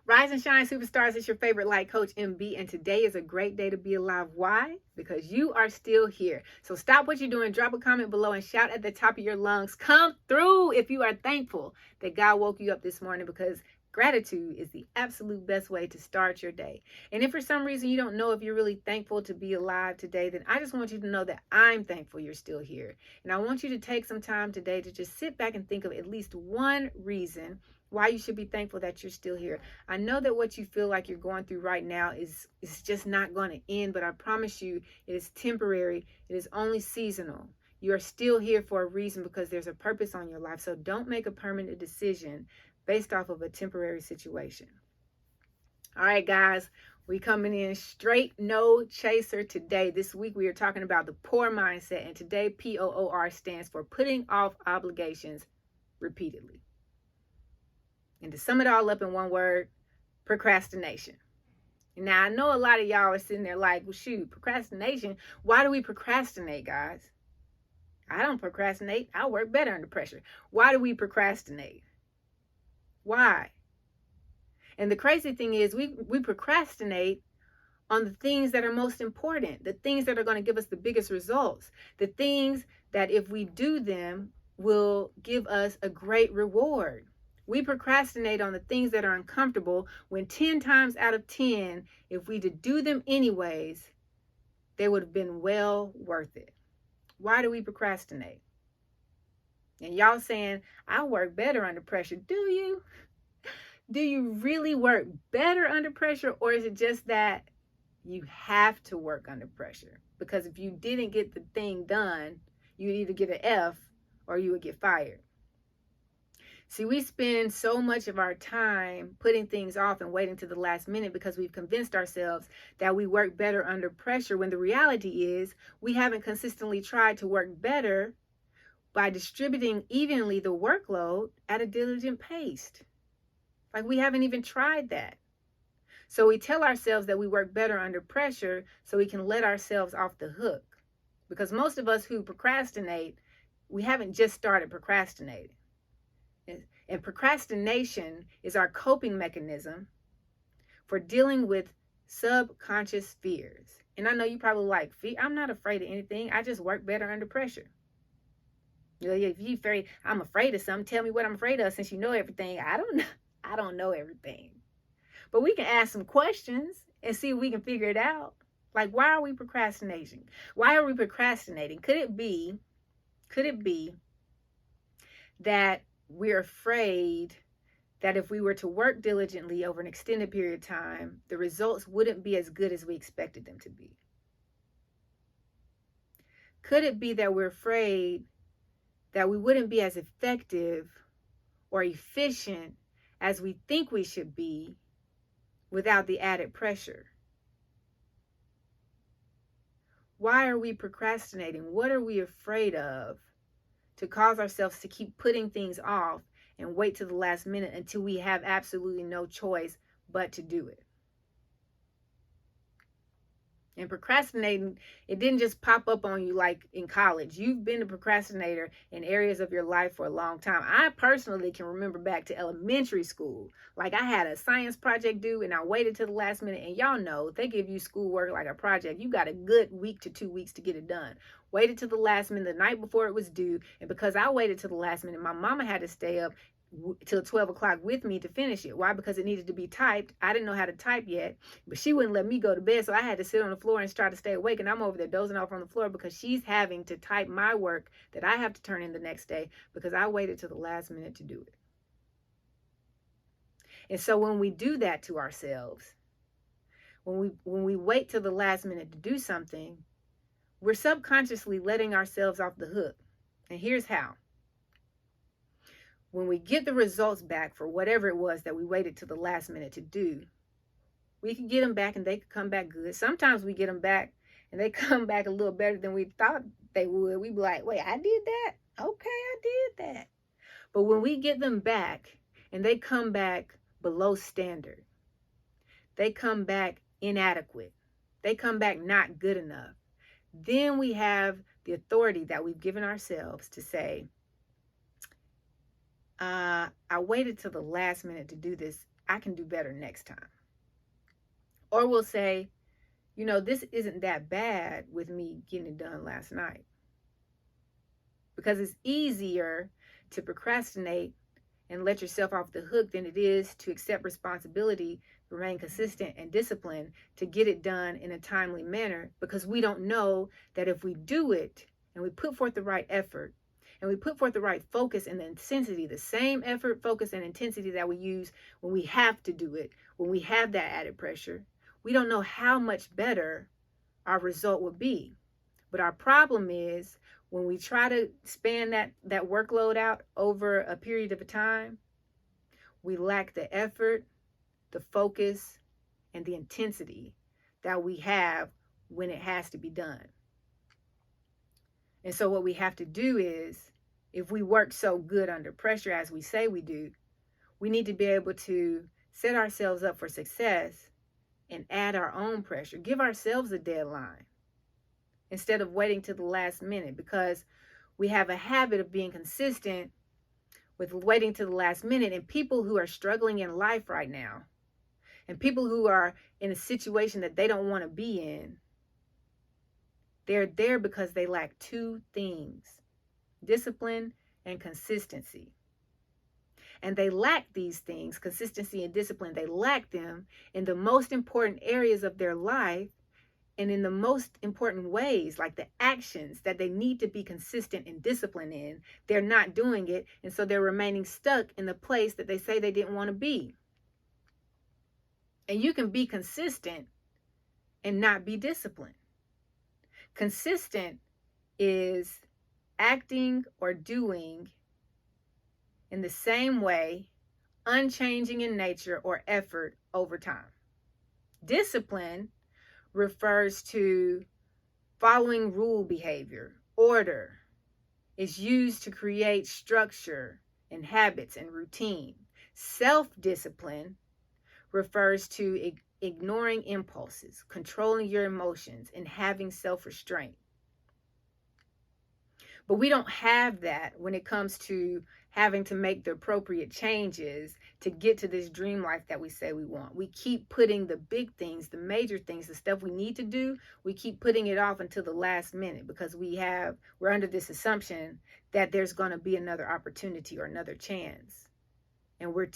Rise and shine, superstars. It's your favorite light coach, MB, and today is a great day to be alive. Why? Because you are still here. So stop what you're doing, drop a comment below, and shout at the top of your lungs. Come through if you are thankful that God woke you up this morning, because gratitude is the absolute best way to start your day. And if for some reason you don't know if you're really thankful to be alive today, then I just want you to know that I'm thankful you're still here. And I want you to take some time today to just sit back and think of at least one reason why you should be thankful that you're still here. I know that what you feel like you're going through right now is just not going to end, but I promise you it is temporary. It is only seasonal. You are still here for a reason, because there's a purpose on your life. So don't make a permanent decision based off of a temporary situation. All right, guys, we coming in straight, no chaser today. This week we are talking about the P.O.O.R mindset, and today P.O.O.R stands for putting off obligations repeatedly. And to sum it all up in one word, procrastination. Now, I know a lot of y'all are sitting there like, well, shoot, procrastination. Why do we procrastinate, guys? I don't procrastinate. I work better under pressure. Why do we procrastinate? Why? And the crazy thing is we procrastinate on the things that are most important, the things that are going to give us the biggest results, the things that if we do them will give us a great reward. We procrastinate on the things that are uncomfortable, when 10 times out of 10, if we did do them anyways, they would have been well worth it. Why do we procrastinate? And y'all saying, I work better under pressure. Do you? Do you really work better under pressure, or is it just that you have to work under pressure? Because if you didn't get the thing done, you'd either get an F or you would get fired. See, we spend so much of our time putting things off and waiting to the last minute because we've convinced ourselves that we work better under pressure, when the reality is we haven't consistently tried to work better by distributing evenly the workload at a diligent pace. Like, we haven't even tried that. So we tell ourselves that we work better under pressure so we can let ourselves off the hook. Because most of us who procrastinate, we haven't just started procrastinating. And procrastination is our coping mechanism for dealing with subconscious fears. And I know you probably like, I'm not afraid of anything. I just work better under pressure. You know, if you're afraid, I'm afraid of something, tell me what I'm afraid of, since you know everything. I don't know everything. But we can ask some questions and see if we can figure it out. Like, why are we procrastinating? Why are we procrastinating? Could it be that we're afraid that if we were to work diligently over an extended period of time, the results wouldn't be as good as we expected them to be? Could it be that we're afraid that we wouldn't be as effective or efficient as we think we should be without the added pressure? Why are we procrastinating? What are we afraid of to cause ourselves to keep putting things off and wait to the last minute until we have absolutely no choice but to do it? And procrastinating, it didn't just pop up on you like in college. You've been a procrastinator in areas of your life for a long time. I personally can remember back to elementary school. Like, I had a science project due and I waited to the last minute. And y'all know, they give you schoolwork like a project. You got a good week to 2 weeks to get it done. Waited to the last minute, the night before it was due. And because I waited to the last minute, my mama had to stay up till 12 o'clock with me to finish it. Why? Because it needed to be typed. I didn't know how to type yet, but she wouldn't let me go to bed, so I had to sit on the floor and try to stay awake, and I'm over there dozing off on the floor because she's having to type my work that I have to turn in the next day because I waited to the last minute to do it. And so when we do that to ourselves, when we wait till the last minute to do something, we're subconsciously letting ourselves off the hook. And here's how. When we get the results back for whatever it was that we waited to the last minute to do, we can get them back and they can come back good. Sometimes we get them back and they come back a little better than we thought they would. We be like, wait, I did that? Okay, I did that. But when we get them back and they come back below standard, they come back inadequate, they come back not good enough, then we have the authority that we've given ourselves to say, I waited till the last minute to do this. I can do better next time. Or we'll say, this isn't that bad with me getting it done last night. Because it's easier to procrastinate and let yourself off the hook than it is to accept responsibility, remain consistent and disciplined to get it done in a timely manner, because we don't know that if we do it and we put forth the right effort and we put forth the right focus and the intensity, the same effort, focus, and intensity that we use when we have to do it, when we have that added pressure, we don't know how much better our result would be. But our problem is when we try to span that workload out over a period of time, we lack the effort, the focus, and the intensity that we have when it has to be done. And so what we have to do is, if we work so good under pressure as we say we do, we need to be able to set ourselves up for success and add our own pressure. Give ourselves a deadline instead of waiting to the last minute, because we have a habit of being consistent with waiting to the last minute. And people who are struggling in life right now, and people who are in a situation that they don't want to be in, they're there because they lack two things: discipline and consistency. And they lack these things, consistency and discipline. They lack them in the most important areas of their life and in the most important ways, like the actions that they need to be consistent and disciplined in. They're not doing it, and so they're remaining stuck in the place that they say they didn't want to be. And you can be consistent and not be disciplined. Consistent is acting or doing in the same way, unchanging in nature or effort over time. Discipline refers to following rule behavior, order. It's used to create structure and habits and routine. Self-discipline refers to ignoring impulses, controlling your emotions, and having self-restraint. But we don't have that when it comes to having to make the appropriate changes to get to this dream life that we say we want. We keep putting the big things, the major things, the stuff we need to do, we keep putting it off until the last minute because we're under this assumption that there's going to be another opportunity or another chance. And we're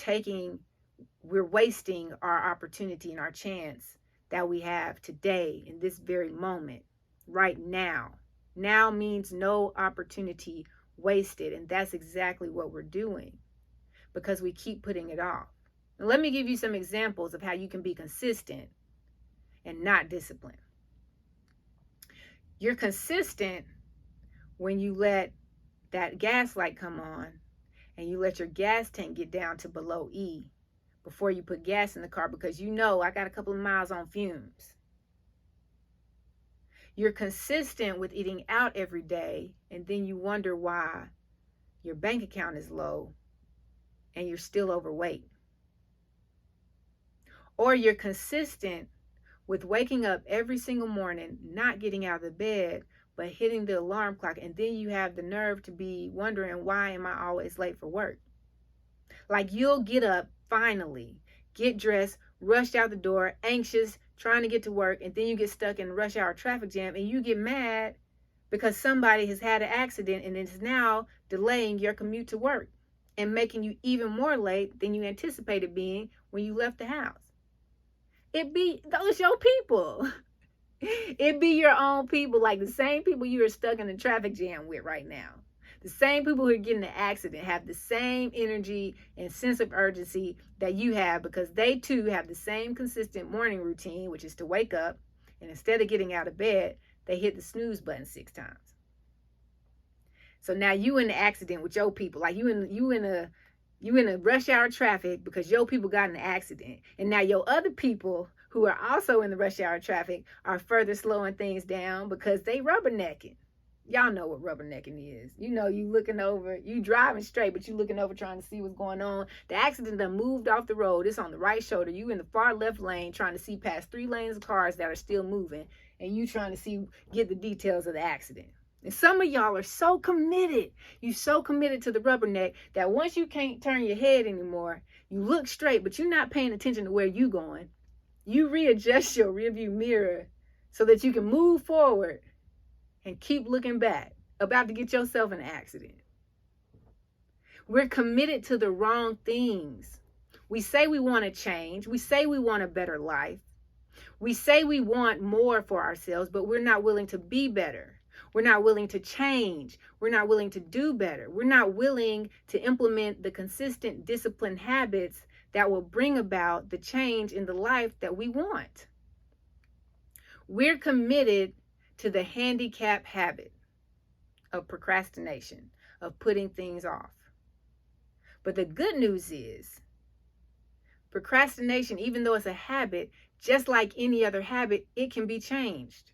wasting our opportunity and our chance that we have today in this very moment, right now. Now means no opportunity wasted, and that's exactly what we're doing because we keep putting it off. Now, let me give you some examples of how you can be consistent and not disciplined. You're consistent when you let that gas light come on and you let your gas tank get down to below E before you put gas in the car, because I got a couple of miles on fumes. You're consistent with eating out every day, and then you wonder why your bank account is low and you're still overweight. Or you're consistent with waking up every single morning, not getting out of the bed, but hitting the alarm clock, and then you have the nerve to be wondering, why am I always late for work? Like, you'll get up, finally, get dressed, rushed out the door, anxious, trying to get to work, and then you get stuck in rush hour traffic jam and you get mad because somebody has had an accident and it's now delaying your commute to work and making you even more late than you anticipated being when you left the house. It be those your people. It be your own people, like the same people you are stuck in the traffic jam with right now. The same people who are getting the accident have the same energy and sense of urgency that you have, because they too have the same consistent morning routine, which is to wake up, and instead of getting out of bed, they hit the snooze button 6 times. So now you in the accident with your people, like you in a rush hour traffic because your people got in the accident, and now your other people who are also in the rush hour traffic are further slowing things down because they rubbernecking. Y'all know what rubbernecking is. You looking over, you driving straight, but you looking over trying to see what's going on. The accident done moved off the road. It's on the right shoulder. You in the far left lane trying to see past 3 lanes of cars that are still moving, and you trying to get the details of the accident. And some of y'all are so committed. You so committed to the rubberneck that once you can't turn your head anymore, you look straight, but you're not paying attention to where you're going. You readjust your rearview mirror so that you can move forward and keep looking back, about to get yourself in an accident. We're committed to the wrong things. We say we want to change. We say we want a better life. We say we want more for ourselves, but we're not willing to be better. We're not willing to change. We're not willing to do better. We're not willing to implement the consistent disciplined habits that will bring about the change in the life that we want. We're committed to the handicap habit of procrastination, of putting things off. But the good news is, procrastination, even though it's a habit, just like any other habit, it can be changed.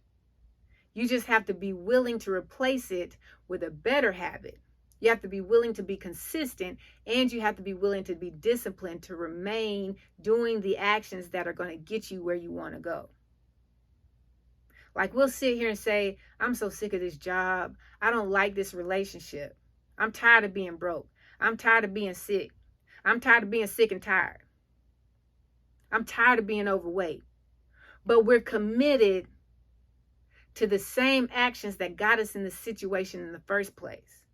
You just have to be willing to replace it with a better habit. You have to be willing to be consistent, and you have to be willing to be disciplined to remain doing the actions that are going to get you where you want to go. Like, we'll sit here and say, I'm so sick of this job. I don't like this relationship. I'm tired of being broke. I'm tired of being sick. I'm tired of being sick and tired. I'm tired of being overweight. But we're committed to the same actions that got us in the situation in the first place.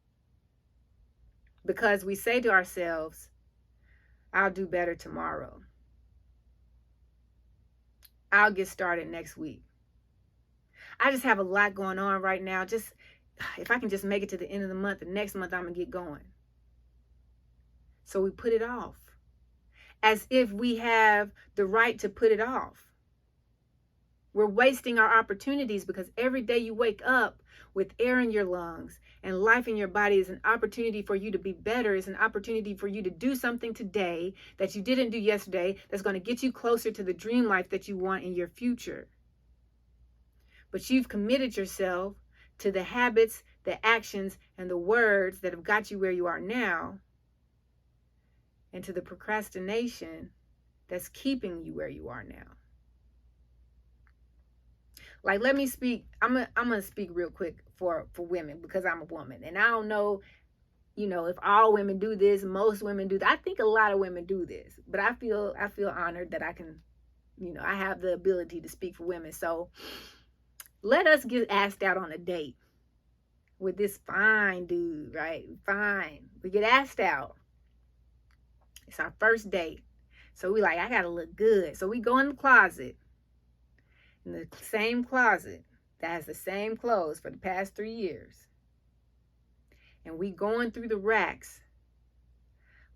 Because we say to ourselves, I'll do better tomorrow. I'll get started next week. I just have a lot going on right now. Just if I can just make it to the end of the month, the next month I'm going to get going. So we put it off, as if we have the right to put it off. We're wasting our opportunities, because every day you wake up with air in your lungs and life in your body is an opportunity for you to be better, is an opportunity for you to do something today that you didn't do yesterday that's going to get you closer to the dream life that you want in your future. But you've committed yourself to the habits, the actions, and the words that have got you where you are now, and to the procrastination that's keeping you where you are now. Like, let me speak. I'm gonna speak real quick for women, because I'm a woman, and I don't know, if all women do this. Most women do that. I think a lot of women do this, but I feel honored that I can, I have the ability to speak for women. So let us get asked out on a date with this fine dude, right? Fine. We get asked out. It's our first date. So we like, I gotta look good. So we go in the closet. In the same closet that has the same clothes for the past 3 years. And we going through the racks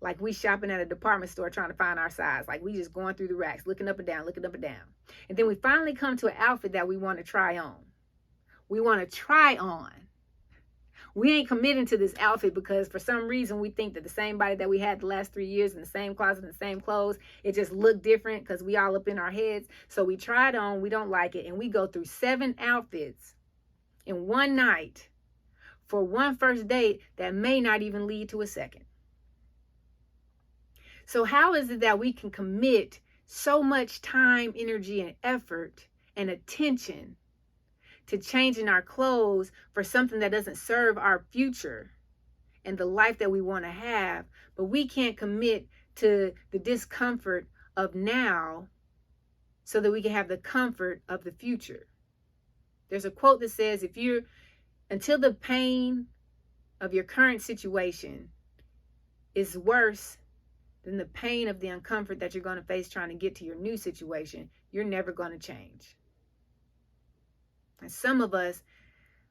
like we shopping at a department store trying to find our size. Like, we just going through the racks, looking up and down, looking up and down. And then we finally come to an outfit that we want to try on. We want to try on. We ain't committing to this outfit because for some reason we think that the same body that we had the last 3 years in the same closet and the same clothes, it just looked different because we all up in our heads. So we try it on, we don't like it, and we go through 7 outfits in one night for one first date that may not even lead to a second. So how is it that we can commit so much time, energy, and effort and attention to changing our clothes for something that doesn't serve our future and the life that we want to have, but we can't commit to the discomfort of now so that we can have the comfort of the future? There's a quote that says, until the pain of your current situation is worse than the pain of the uncomfort that you're going to face trying to get to your new situation, you're never going to change. And some of us,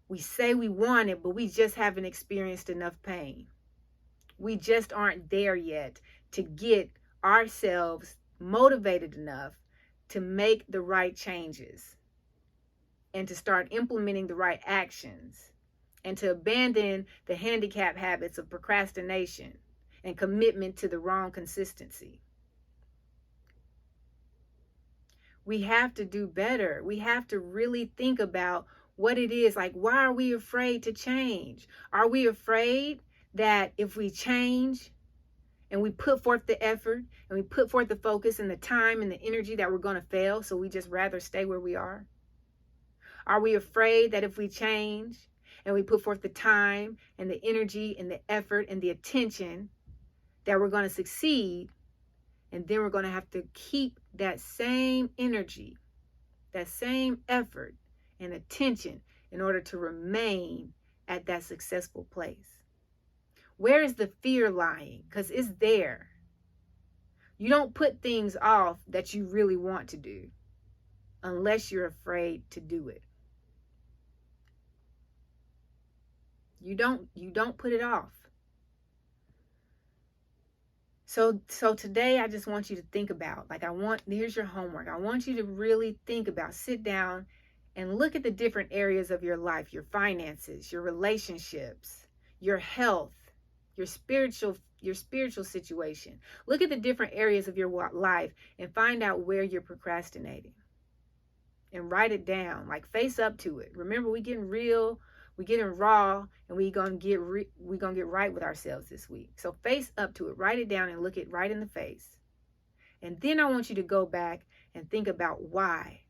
we say we want it, but we just haven't experienced enough pain. We just aren't there yet to get ourselves motivated enough to make the right changes and to start implementing the right actions and to abandon the handicap habits of procrastination and commitment to the wrong consistency. We have to do better. We have to really think about what it is. Like, why are we afraid to change? Are we afraid that if we change and we put forth the effort and we put forth the focus and the time and the energy that we're going to fail, so we just rather stay where we are? Are we afraid that if we change and we put forth the time and the energy and the effort and the attention that we're going to succeed. And then we're going to have to keep that same energy, that same effort and attention in order to remain at that successful place. Where is the fear lying? Because it's there. You don't put things off that you really want to do unless you're afraid to do it. You don't put it off. So today I just want you to think about, here's your homework. I want you to really think about, sit down and look at the different areas of your life, your finances, your relationships, your health, your spiritual situation. Look at the different areas of your life and find out where you're procrastinating. And write it down, face up to it. Remember, we getting real, we getting raw, and we gonna get right with ourselves this week. So face up to it, write it down, and look it right in the face. And then I want you to go back and think about why.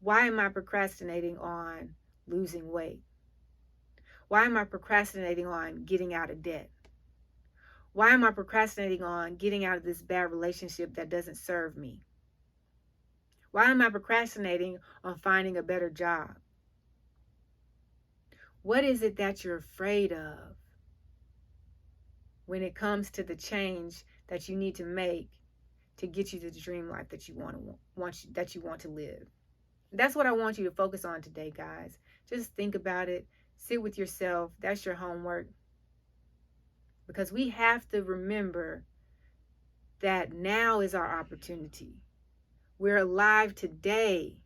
Why am I procrastinating on losing weight? Why am I procrastinating on getting out of debt? Why am I procrastinating on getting out of this bad relationship that doesn't serve me? Why am I procrastinating on finding a better job? What is it that you're afraid of when it comes to the change that you need to make to get you to the dream life that you want to live? That's what I want you to focus on today, guys. Just think about it. Sit with yourself. That's your homework. Because we have to remember that now is our opportunity. We're alive today.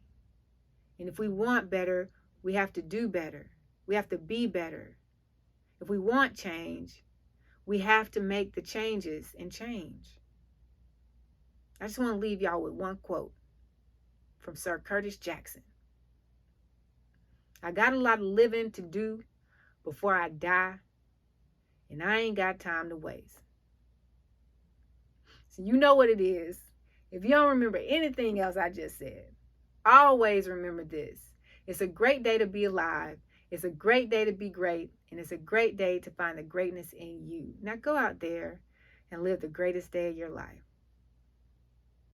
And if we want better, we have to do better. We have to be better. If we want change, we have to make the changes and change. I just want to leave y'all with one quote from Sir Curtis Jackson. I got a lot of living to do before I die, and I ain't got time to waste. So you know what it is. If you don't remember anything else I just said, always remember this. It's a great day to be alive. It's a great day to be great. And it's a great day to find the greatness in you. Now go out there and live the greatest day of your life.